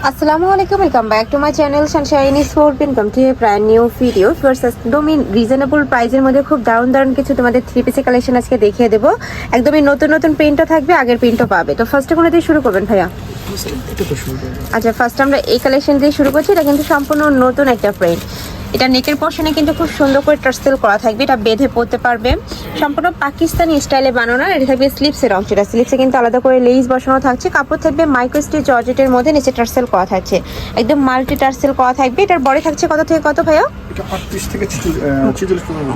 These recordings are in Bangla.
আসসালামু আলাইকুম, welcome back to my channel Sunshine is four welcome to A brand new video. First একদমই রিজনেবল প্রাইসের মধ্যে খুব দারুণ দারুণ কিছু তোমাদের থ্রি পিসের কালেকশন আজকে দেখিয়ে দেবো। একদমই নতুন নতুন প্রিন্টও থাকবে, আগের প্রিন্টও পাবে। তো ফার্স্টে কোনো দিয়ে শুরু করবেন ভাইয়া? আচ্ছা, ফার্স্ট আমরা এই কালেকশন দিয়ে শুরু করছি। এটা কিন্তু সম্পূর্ণ নতুন একটা প্রিন্ট। এটা নেকের পোর্শনে কিন্তু খুব সুন্দর করে টার্সেল করা থাকবে, এটা বেঁধে পরতে পারবে। সম্পূর্ণ পাকিস্তানি স্টাইলে বানানো। এটা থাকবে স্লিপসের অংশটা, স্লিপসে কিন্তু আলাদা করে লেস বসানো থাকছে। কাপড় থাকবে মাইক্রো স্টিচ জর্জেটের মধ্যে, নিচে টার্সেল করা থাকছে, একদম মাল্টি টার্সেল করা থাকবে। এটার বডি থাকছে কত থেকে কত ভাইয়া?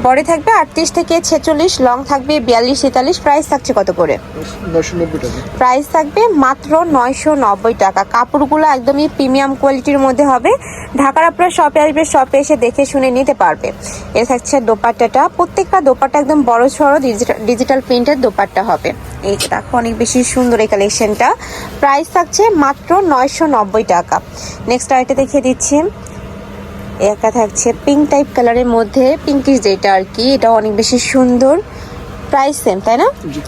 বডি থাকবে 38 থেকে 46, লং থাকবে 42 43। প্রাইস থাকছে কত করে? 990 টাকা। প্রাইস থাকবে মাত্র 990 টাকা। কাপড়গুলো একদমই প্রিমিয়াম কোয়ালিটির মধ্যে হবে। ঢাকার আপনারা শপে আসবে, শপে এসে দেখে শুনে নিতে পারবে। এটা থাকছে দোপাট্টাটা, প্রত্যেকটা দোপাট্টা একদম বড় সড়ো ডিজিটাল প্রিন্টের দোপাট্টা হবে। এই দেখো অনেক বেশি সুন্দর এই কালেকশনটা। প্রাইস থাকছে মাত্র 990 টাকা। নেক্সট আইটা দেখিয়ে দিচ্ছি। একটা থাকছে পিঙ্ক টাইপ কালারের মধ্যে, পিঙ্কিশ যেটা আর কি, এটা অনেক বেশি সুন্দর। প্রাইস সেম তাই না?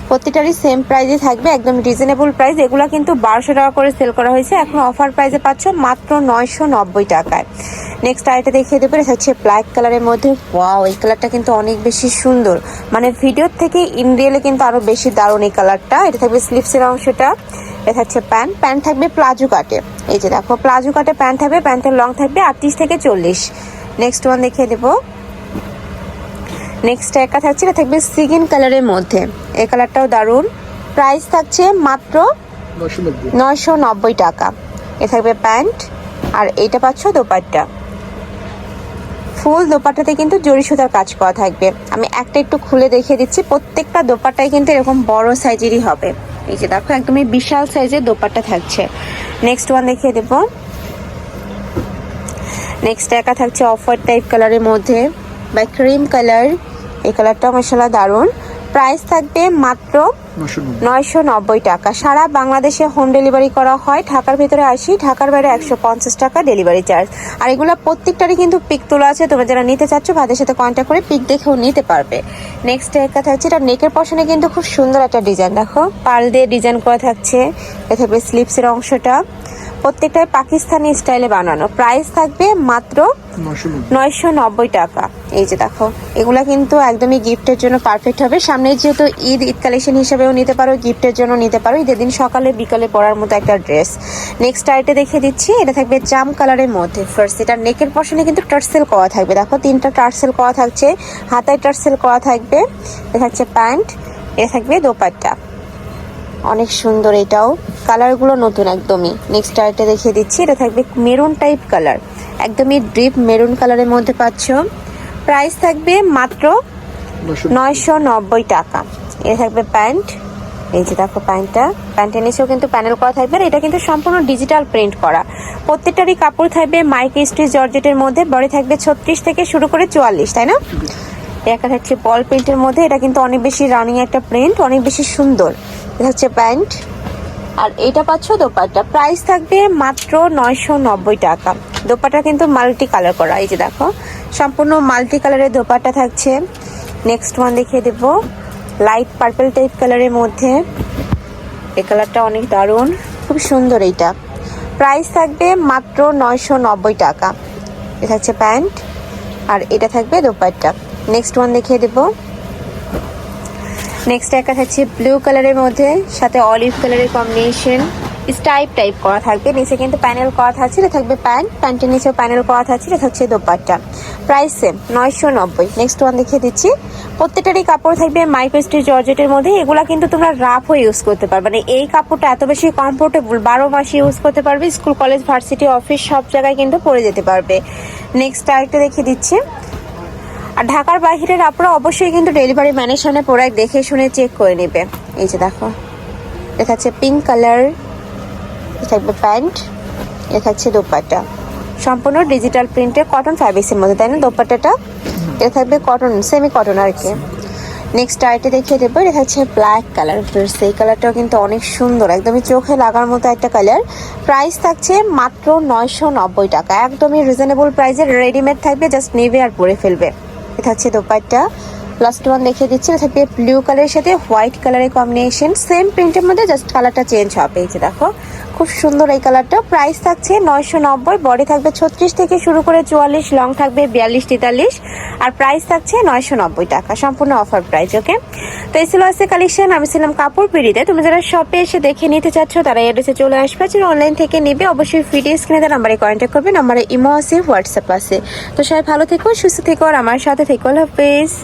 প্রত্যেকটারই সেম প্রাইসে থাকবে, একদম রিজনেবল প্রাইস। এগুলা কিন্তু 1200 টাকা করে সেল করা হয়েছে, এখন অফার প্রাইসে পাচ্ছ মাত্র 990 টাকায়। নেক্সট আইটা দেখিয়ে দেবো। এটা হচ্ছে ব্ল্যাক কালারের মধ্যে। ওয়াও, এই কালারটা কিন্তু অনেক বেশি সুন্দর, মানে ভিডিওর থেকে ইন রিয়েলে কিন্তু আরো বেশি দারুণ এই কালারটা। এটা থাকবে স্লিপসের অংশটা। এটা থাকছে প্যান্ট থাকবে প্লাজো কাটে। এই যে দেখো প্লাজো কাটে প্যান্ট থাকবে, প্যান্টের লং থাকবে 38 থেকে 40। নেক্সট ওয়ান দেখিয়ে দেবো। নেক্সট একটা থাকছে, এটা থাকবে সিগিন কালারের মধ্যে। এই কালারটাও দারুণ। প্রাইস থাকছে মাত্র 990 টাকা। এ থাকবে প্যান্ট, আর এইটা পাচ্ছ দোপাট্টা। ফুল দোপাট্টাতে কিন্তু জরি সুতার কাজ করা থাকবে। আমি একটা একটু খুলে দেখিয়ে দিচ্ছি। প্রত্যেকটা দোপাট্টাই কিন্তু এরকম বড় সাইজেরই হবে। এই যে দেখো একদমই বিশাল সাইজের দোপাট্টা থাকছে। নেক্সট ওয়ান দেখিয়ে দেবো। নেক্সট একা থাকছে অফ হোয়াইট টাইপ কালারের মধ্যে বা ক্রিম কালার। এই কালারটা মাশাআল্লাহ দারুণ। প্রাইস থাকবে মাত্র 990 টাকা। সারা বাংলাদেশে হোম ডেলিভারি করা হয়। ঢাকার ভিতরে 80, ঢাকার বাইরে 150 টাকা ডেলিভারি চার্জ। আর এগুলো প্রত্যেকটারই কিন্তু পিক তোলা আছে, তোমরা যারা নিতে চাচ্ছ ভাইদের সাথে কন্ট্যাক্ট করে পিক দেখেও নিতে পারবে। নেক্সট একটা থাকছে, এটা নেকের পশনে কিন্তু খুব সুন্দর একটা ডিজাইন, দেখো পার্ল দিয়ে ডিজাইন করা থাকছে। এটা থাকবে স্লিপসের অংশটা, প্রত্যেকটাই পাকিস্তানি স্টাইলে বানানো। প্রাইস থাকবে মাত্র 990 টাকা। এই যে দেখো এগুলা কিন্তু একদমই গিফটের জন্য পারফেক্ট হবে। সামনে যেহেতু ঈদ কালেকশন হিসেবেও নিতে পারো, গিফটের জন্য নিতে পারো। ঈদের দিন সকালে বিকালে পরার মতো একটা ড্রেস। নেক্সট আইটে দেখিয়ে দিচ্ছি। এটা থাকবে জাম কালারের মধ্যে। ফার্স্ট এটা নেকের পশনে কিন্তু টার্সেল করা থাকবে, দেখো 3টা টার্সেল করা থাকছে, হাতায় টার্সেল করা থাকবে। এটা থাকছে প্যান্ট, এটা থাকবে দোপাট্টা। অনেক সুন্দর, এটাও কালারগুলো নতুন একদমই। নেক্সট আইটা দেখিয়ে দিচ্ছি। এটা থাকবে মেরুন টাইপ কালার, একদমই ডিপ মেরুন কালারের মধ্যে পাচ্ছ। প্রাইস থাকবে মাত্র 990 টাকা। এটা থাকবে প্যান্ট। এই যে দেখো প্যান্টের নিচেও কিন্তু প্যানেল করা থাকবে। এটা কিন্তু সম্পূর্ণ ডিজিটাল প্রিন্ট করা। প্রত্যেকটারই কাপড় থাকবে মাইক্রো স্টিচ জর্জেটের মধ্যে। বডি থাকবে 36 থেকে শুরু করে 44, তাই না? একটা হচ্ছে বল প্রিন্টের মধ্যে। এটা কিন্তু অনেক বেশি রানিং একটা প্রিন্ট, অনেক বেশি সুন্দর। এটা হচ্ছে প্যান্ট, আর এটা পাচ্ছ দোপাট্টা। প্রাইস থাকবে মাত্র 990 টাকা। দোপাট্টা কিন্তু মাল্টি কালার করা। এই যে দেখো সম্পূর্ণ মাল্টি কালারের দোপাট্টা থাকছে। নেক্সট ওয়ান দেখিয়ে দেব, লাইট পার্পল টাইপ কালারের মধ্যে। এই কালারটা অনেক দারুণ, খুব সুন্দর এইটা। প্রাইস থাকবে মাত্র 990 টাকা। এটা হচ্ছে প্যান্ট, আর এটা থাকবে দোপাট্টা। নেক্সট ওয়ান দেখিয়ে দেব। নেক্সট একটা থাকছে ব্লু কালারের মধ্যে, সাথে অলিভ কালারের কম্বিনেশন, স্টাইপ টাইপ করা থাকবে। নিচে কিন্তু প্যানেল করা থাকছে। এটা থাকবে প্যান্টের নিচেও প্যানেল করা থাকছে। এটা থাকছে dupatta. Price same 990। Next one দেখিয়ে দিচ্ছি। প্রত্যেকটারই কাপড় থাকবে মাইক্রো স্টিচ জর্জেটের মধ্যে। এগুলা কিন্তু তোমরা রাফও ইউজ করতে পারবে, মানে এই কাপড়টা এত বেশি কমফোর্টেবল, 12 মাসে ইউজ করতে পারবে। স্কুল কলেজ ভার্সিটি অফিস সব জায়গায় কিন্তু পরে যেতে পারবে। নেক্সট আরেকটা দেখিয়ে দিচ্ছি। আর ঢাকার বাইরের আপনারা অবশ্যই কিন্তু ডেলিভারি ম্যানের সামনে প্রোডাক্ট দেখে শুনে চেক করে নেবে। এই যে দেখো এটা হচ্ছে পিঙ্ক কালার, এটা থাকবে প্যান্ট, এটা থাকছে দোপাট্টা। সম্পূর্ণ ডিজিটাল প্রিন্টের কটন ফ্যাব্রিক্সের মধ্যে, তাই না? দোপাট্টাটা এটা থাকবে কটন, সেমি কটন আর কি। নেক্সট আইটে দেখিয়ে দেবো। এটা হচ্ছে ব্ল্যাক কালার। সেই কালারটাও কিন্তু অনেক সুন্দর, একদমই চোখে লাগার মতো একটা কালার। প্রাইস থাকছে মাত্র 990 টাকা। একদমই রিজনেবল প্রাইসে রেডিমেড থাকবে, জাস্ট নেবে আর পরে ফেলবে। এটা হচ্ছে দোপাট্টা, লাস্ট ওয়ান দেখিয়ে দিচ্ছি, এটা থাকবে ব্লু কালারের সাথে হোয়াইট কালারের কম্বিনেশন, সেম প্রিন্টের মধ্যে জাস্ট কালারটা চেঞ্জ হবে। এই যে দেখো খুব সুন্দর এই কালারটা। প্রাইস থাকছে 990, বডি থাকবে 36 থেকে শুরু করে 44, লং থাকবে 42 43, আর প্রাইস থাকছে 990 টাকা, সম্পূর্ণ অফার প্রাইস। ওকে, তো এই ছিল আজকে কালেকশন। আমি ছিলাম কাপড় পিড়িতে। তুমি যারা শপে এসে দেখে নিতে চাচ্ছ তারা এড্রেসে চলে আসবে, যারা অনলাইন থেকে নিবে অবশ্যই ভিডিও স্ক্রিনে নাম্বারে কন্ট্যাক্ট করবে। নাম্বারে ইমো আছে, হোয়াটসঅ্যাপ আছে। তো সবাই ভালো থেকো, সুস্থ থেকো, আর আমার সাথে থেকো। আল্লাহ হাফেজ।